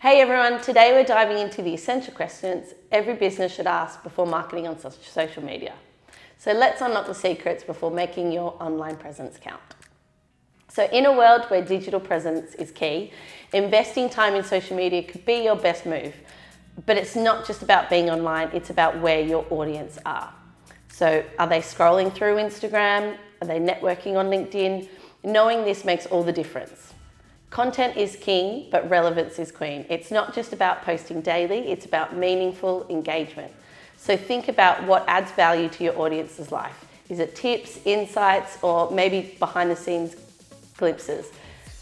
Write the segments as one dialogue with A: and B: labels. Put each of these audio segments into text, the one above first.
A: Hey everyone, today we're diving into the essential questions every business should ask before marketing on social media. So let's unlock the secrets before making your online presence count. So in a world where digital presence is key, investing time in social media could be your best move. But it's not just about being online, it's about where your audience are. So are they scrolling through Instagram? Are they networking on LinkedIn? Knowing this makes all the difference. Content is king, but relevance is queen. It's not just about posting daily, it's about meaningful engagement. So think about what adds value to your audience's life. Is it tips, insights, or maybe behind the scenes glimpses?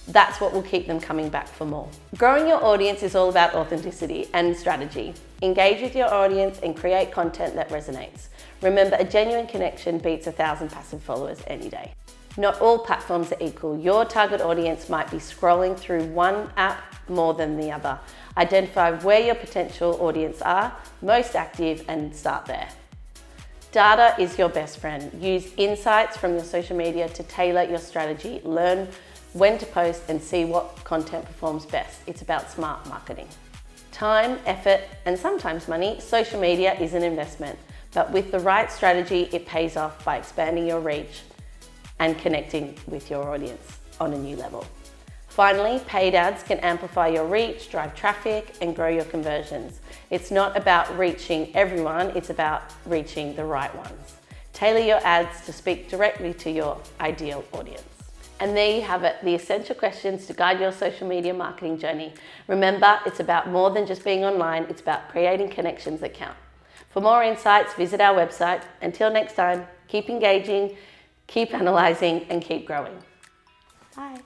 A: That's what will keep them coming back for more. Growing your audience is all about authenticity and strategy. Engage with your audience and create content that resonates. Remember, a genuine connection beats 1,000 passive followers any day. Not all platforms are equal. Your target audience might be scrolling through one app more than the other. Identify where your potential audience are most active and start there. Data is your best friend. Use insights from your social media to tailor your strategy. Learn when to post and see what content performs best. It's about smart marketing. Time, effort, and sometimes money, social media is an investment. But with the right strategy, it pays off by expanding your reach and connecting with your audience on a new level. Finally, paid ads can amplify your reach, drive traffic, and grow your conversions. It's not about reaching everyone, it's about reaching the right ones. Tailor your ads to speak directly to your ideal audience. And there you have it, the essential questions to guide your social media marketing journey. Remember, it's about more than just being online, it's about creating connections that count. For more insights, visit our website. Until next time, keep engaging, keep analyzing, and keep growing. Bye.